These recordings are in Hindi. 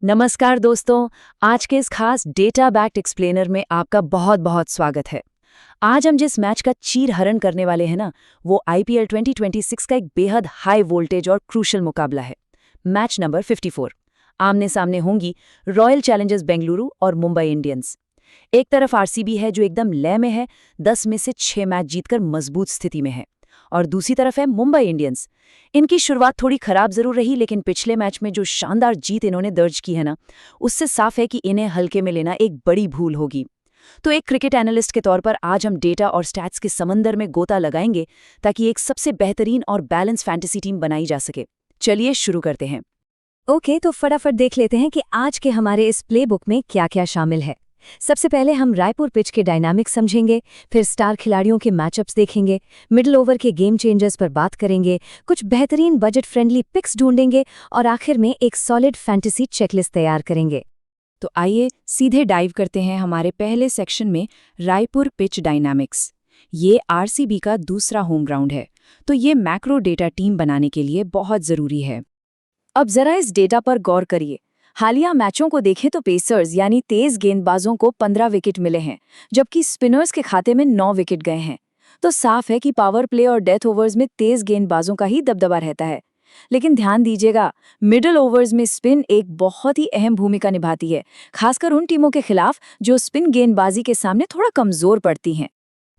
नमस्कार दोस्तों, आज के इस खास डेटा बैक्ड एक्सप्लेनर में आपका बहुत बहुत स्वागत है। आज हम जिस मैच का चीरहरण करने वाले हैं ना, वो आईपीएल 2026 का एक बेहद हाई वोल्टेज और क्रूशल मुकाबला है। Match number 54। आमने सामने होंगी रॉयल चैलेंजर्स बेंगलुरु और मुंबई इंडियंस। एक तरफ आरसीबी है जो एकदम लय में है, 10 में से 6 मैच जीतकर मजबूत स्थिति में है, और दूसरी तरफ है मुंबई इंडियंस। इनकी शुरुआत थोड़ी खराब जरूर रही, लेकिन पिछले मैच में जो शानदार जीत इन्होंने दर्ज की है ना, उससे साफ है कि इन्हें हल्के में लेना एक बड़ी भूल होगी। तो एक क्रिकेट एनालिस्ट के तौर पर आज हम डेटा और स्टैट्स के समंदर में गोता लगाएंगे ताकि एक सबसे बेहतरीन और बैलेंस फैंटेसी टीम बनाई जा सके। चलिए शुरू करते हैं। ओके, तो फटाफट देख लेते हैं कि आज के हमारे इस प्लेबुक में क्या क्या शामिल है। सबसे पहले हम रायपुर पिच के डायनामिक्स समझेंगे, फिर स्टार खिलाड़ियों के मैचअप्स देखेंगे, मिडिल ओवर के गेम चेंजर्स पर बात करेंगे, कुछ बेहतरीन बजट फ्रेंडली पिक्स ढूंढेंगे और आखिर में एक सॉलिड फैंटेसी चेकलिस्ट तैयार करेंगे। तो आइए सीधे डाइव करते हैं हमारे पहले सेक्शन में, रायपुर पिच डायनामिक्स। ये आरसीबी का दूसरा होम ग्राउंड है, तो ये मैक्रो डेटा टीम बनाने के लिए बहुत ज़रूरी है। अब जरा इस डेटा पर गौर करिए। हालिया मैचों को देखें तो पेसर्स यानी तेज गेंदबाजों को 15 विकेट मिले हैं, जबकि स्पिनर्स के खाते में 9 विकेट गए हैं। तो साफ है कि पावर प्ले और डेथ ओवर्स में तेज गेंदबाजों का ही दबदबा रहता है। लेकिन ध्यान दीजिएगा, मिडिल ओवर्स में स्पिन एक बहुत ही अहम भूमिका निभाती है, खासकर उन टीमों के खिलाफ जो स्पिन गेंदबाजी के सामने थोड़ा कमजोर पड़ती हैं।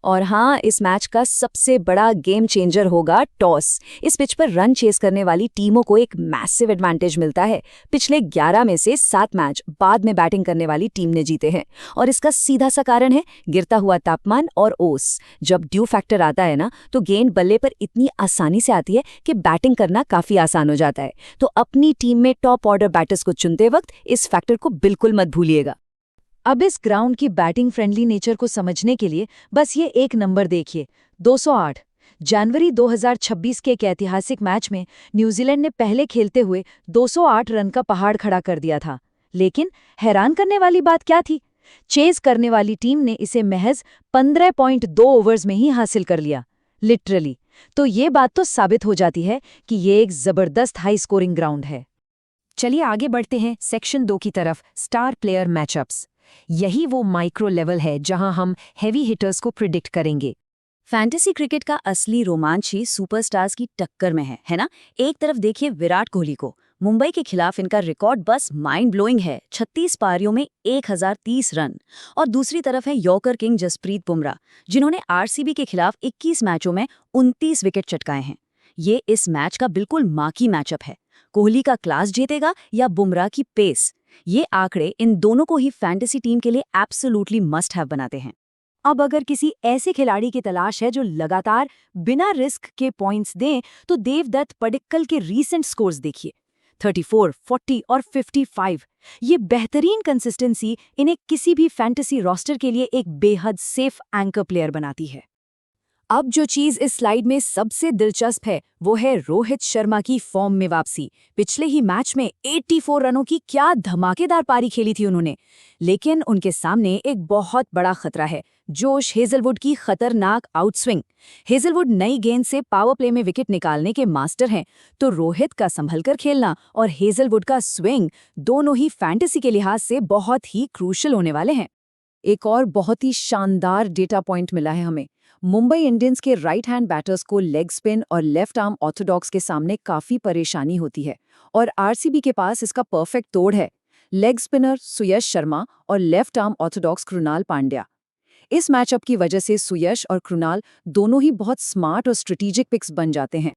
और हाँ, इस मैच का सबसे बड़ा गेम चेंजर होगा टॉस। इस पिच पर रन चेस करने वाली टीमों को एक मैसिव एडवांटेज मिलता है। पिछले 11 में से 7 मैच बाद में बैटिंग करने वाली टीम ने जीते हैं, और इसका सीधा सा कारण है गिरता हुआ तापमान और ओस। जब ड्यू फैक्टर आता है ना, तो गेंद बल्ले पर इतनी आसानी से आती है कि बैटिंग करना काफी आसान हो जाता है। तो अपनी टीम में टॉप ऑर्डर बैटर्स को चुनते वक्त इस फैक्टर को बिल्कुल मत भूलिएगा। अब इस ग्राउंड की बैटिंग फ्रेंडली नेचर को समझने के लिए बस ये एक नंबर देखिए, 208। जनवरी 2026 के एक ऐतिहासिक मैच में न्यूजीलैंड ने पहले खेलते हुए 208 रन का पहाड़ खड़ा कर दिया था। लेकिन हैरान करने वाली बात क्या थी? चेज करने वाली टीम ने इसे महज 15.2 ओवर्स में ही हासिल कर लिया, लिटरली। तो ये बात तो साबित हो जाती है कि ये एक जबरदस्त हाई स्कोरिंग ग्राउंड है। चलिए आगे बढ़ते हैं सेक्शन 2 की तरफ, स्टार प्लेयर मैचअप्स। यही वो माइक्रो लेवल है जहां हम हेवी हिटर्स को प्रिडिक्ट करेंगे। फैंटेसी क्रिकेट का असली रोमांच ही सुपरस्टार्स की टक्कर में है ना? एक तरफ देखिए विराट कोहली को, मुंबई के खिलाफ इनका रिकॉर्ड बस माइंड ब्लोइंग है, 36 पारियों में 1030 रन। और दूसरी तरफ है यॉर्कर किंग जसप्रीत बुमराह, जिन्होंने आरसीबी के खिलाफ 21 मैचों में 29 विकेट चटकाए हैं। ये इस मैच का बिल्कुल मार्की मैचअप है। कोहली का क्लास जीतेगा या बुमराह की पेस? ये आंकड़े इन दोनों को ही फैंटेसी टीम के लिए एब्सोल्युटली मस्ट हैव बनाते हैं। अब अगर किसी ऐसे खिलाड़ी की तलाश है जो लगातार बिना रिस्क के पॉइंट्स दें, तो देवदत्त पडिक्कल के रीसेंट स्कोर्स देखिए, 34, 40 और 55। ये बेहतरीन कंसिस्टेंसी इन्हें किसी भी फैंटेसी रोस्टर के लिए एक बेहद सेफ एंकर प्लेयर बनाती है। अब जो चीज इस स्लाइड में सबसे दिलचस्प है, वो है रोहित शर्मा की फॉर्म में वापसी। पिछले ही मैच में 84 रनों की क्या धमाकेदार पारी खेली थी उन्होंने। लेकिन उनके सामने एक बहुत बड़ा खतरा है, जोश हेजलवुड की खतरनाक आउटस्विंग। हेजलवुड नई गेंद से पावर प्ले में विकेट निकालने के मास्टर हैं, तो रोहित का संभलकर खेलना और हेजलवुड का स्विंग दोनों ही फैंटेसी के लिहाज से बहुत ही क्रूशल होने वाले हैं। एक और बहुत ही शानदार डेटा पॉइंट मिला है हमें। मुंबई इंडियंस के राइट हैंड बैटर्स को लेग स्पिन और लेफ्ट आर्म ऑर्थोडॉक्स के सामने काफी परेशानी होती है, और आरसीबी के पास इसका परफेक्ट तोड़ है। लेग स्पिनर सुयश शर्मा और left arm Orthodox Krunal Pandya. इस मैचअप की वजह से सुयश और कृणाल दोनों ही बहुत स्मार्ट और स्ट्रेटेजिक पिक्स बन जाते हैं।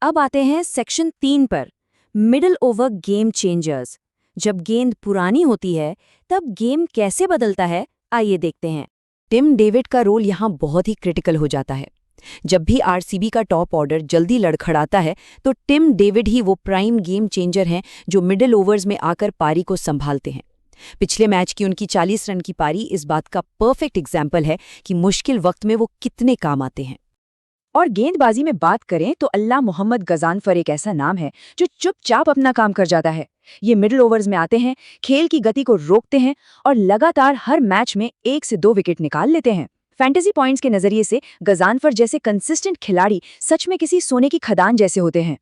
अब आते हैं सेक्शन 3 पर, मिडिल ओवर गेम चेंजर्स। जब गेंद पुरानी होती है तब गेम कैसे बदलता है, आइए देखते हैं। टिम डेविड का रोल यहाँ बहुत ही क्रिटिकल हो जाता है। जब भी आरसीबी का टॉप ऑर्डर जल्दी लड़खड़ाता है, तो टिम डेविड ही वो प्राइम गेम चेंजर हैं जो मिडिल ओवर्स में आकर पारी को संभालते हैं। पिछले मैच की उनकी 40 रन की पारी इस बात का परफेक्ट एग्जाम्पल है कि मुश्किल वक्त में वो कितने काम आते हैं। और गेंदबाजी में बात करें तो अल्लाह मोहम्मद गजानफर एक ऐसा नाम है जो चुपचाप अपना काम कर जाता है। ये मिडिल ओवर्स में आते हैं, खेल की गति को रोकते हैं और लगातार हर मैच में 1 से 2 विकेट निकाल लेते हैं। फैंटेसी पॉइंट्स के नजरिए से गजानफर जैसे कंसिस्टेंट खिलाड़ी सच में किसी सोने की खदान जैसे होते हैं।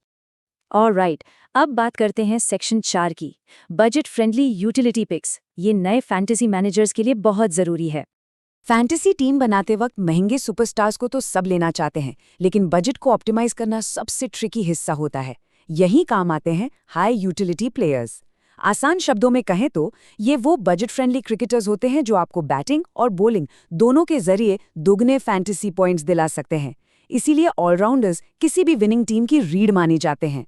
ऑलराइट, अब बात करते हैं सेक्शन 4 की, बजट फ्रेंडली यूटिलिटी पिक्स। ये नए फैंटेसी मैनेजर्स के लिए बहुत ज़रूरी है। फैंटेसी टीम बनाते वक्त महंगे सुपरस्टार्स को तो सब लेना चाहते हैं, लेकिन बजट को ऑप्टिमाइज करना सबसे ट्रिकी हिस्सा होता है। यही काम आते हैं हाई यूटिलिटी प्लेयर्स। आसान शब्दों में कहें तो ये वो बजट फ्रेंडली क्रिकेटर्स होते हैं जो आपको बैटिंग और बॉलिंग दोनों के जरिए दुगने फैंटेसी पॉइंट्स दिला सकते हैं। इसीलिए ऑलराउंडर्स किसी भी विनिंग टीम की रीढ़ माने जाते हैं।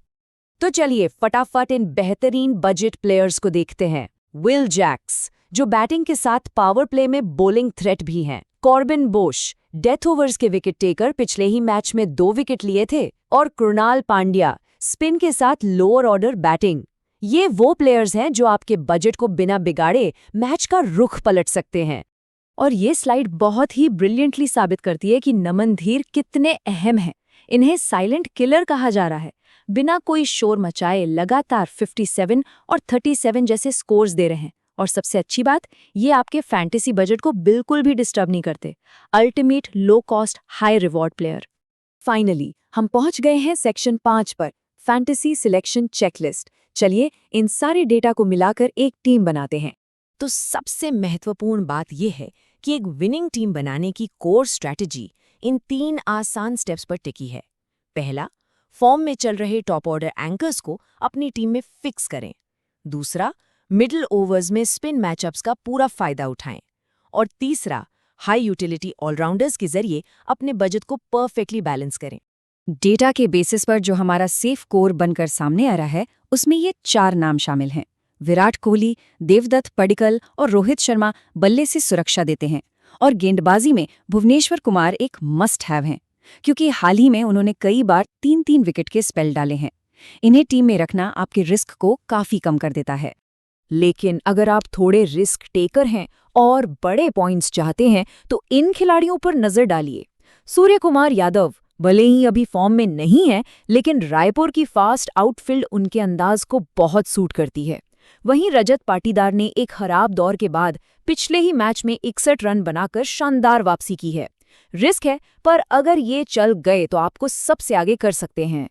तो चलिए फटाफट इन बेहतरीन बजट प्लेयर्स को देखते हैं। विल जैक्स, जो बैटिंग के साथ पावर प्ले में बॉलिंग थ्रेट भी हैं। कॉर्बिन बोश, डेथ ओवर्स के विकेट टेकर, पिछले ही मैच में 2 विकेट लिए थे। और कृणाल पांड्या, स्पिन के साथ लोअर ऑर्डर बैटिंग। ये वो प्लेयर्स हैं जो आपके बजट को बिना बिगाड़े मैच का रुख पलट सकते हैं। और ये स्लाइड बहुत ही ब्रिलियंटली साबित करती है कि नमन धीर कितने अहम हैं। इन्हें साइलेंट किलर कहा जा रहा है। बिना कोई शोर मचाए लगातार 57 और 37 जैसे स्कोर्स दे रहे हैं। और सबसे अच्छी बात, ये आपके फैंटेसी बजट को बिल्कुल भी डिस्टर्ब नहीं करते। Ultimate low cost high reward player. Finally हम पहुंच गए हैं सेक्शन 5 पर, फैंटेसी सिलेक्शन चेकलिस्ट। चलिए इन सारे डेटा को मिलाकर एक टीम बनाते हैं। तो सबसे महत्वपूर्ण बात यह है कि एक विनिंग टीम बनाने की कोर स्ट्रैटेजी इन 3 आसान स्टेप्स पर टिकी है। पहला, फॉर्म में चल रहे टॉप ऑर्डर एंकर्स को अपनी टीम में फिक्स करें। दूसरा, मिडिल ओवर्स में स्पिन मैचअप्स का पूरा फायदा उठाएं। और तीसरा, हाई यूटिलिटी ऑलराउंडर्स के जरिए अपने बजट को परफेक्टली बैलेंस करें। डेटा के बेसिस पर जो हमारा सेफ कोर बनकर सामने आ रहा है, उसमें ये 4 नाम शामिल हैं। विराट कोहली, देवदत्त पडिक्कल और रोहित शर्मा बल्ले से सुरक्षा देते हैं। और गेंदबाजी में भुवनेश्वर कुमार एक मस्ट हैव हैं, क्योंकि हाल ही में उन्होंने कई बार 3-3 विकेट के स्पेल डाले हैं। इन्हें टीम में रखना आपके रिस्क को काफी कम कर देता है। लेकिन अगर आप थोड़े रिस्क टेकर हैं और बड़े पॉइंट्स चाहते हैं तो इन खिलाड़ियों पर नजर डालिए। सूर्य कुमार यादव भले ही अभी फॉर्म में नहीं है, लेकिन रायपुर की फास्ट आउटफील्ड उनके अंदाज को बहुत सूट करती है। वहीं रजत पाटीदार ने एक खराब दौर के बाद पिछले ही मैच में 61 रन बनाकर शानदार वापसी की है। रिस्क है, पर अगर ये चल गए तो आपको सबसे आगे कर सकते हैं।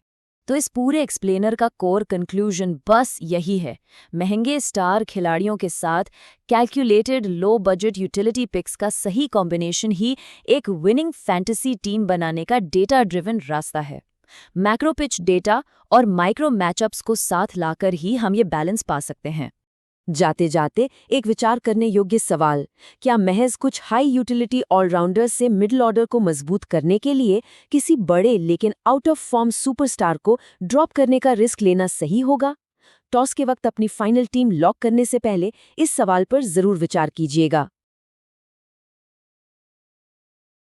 तो इस पूरे एक्सप्लेनर का कोर कंक्लूजन बस यही है। महंगे स्टार खिलाड़ियों के साथ calculated low budget utility picks का सही कॉम्बिनेशन ही एक विनिंग फैंटेसी टीम बनाने का डेटा ड्रिवन रास्ता है। मैक्रो पिच डेटा और माइक्रो मैचअप्स को साथ लाकर ही हम ये बैलेंस पा सकते हैं। जाते जाते एक विचार करने योग्य सवाल, क्या महज कुछ हाई यूटिलिटी ऑलराउंडर्स से मिडिल ऑर्डर को मजबूत करने के लिए किसी बड़े लेकिन आउट ऑफ फॉर्म सुपरस्टार को ड्रॉप करने का रिस्क लेना सही होगा? टॉस के वक्त अपनी फाइनल टीम लॉक करने से पहले इस सवाल पर जरूर विचार कीजिएगा।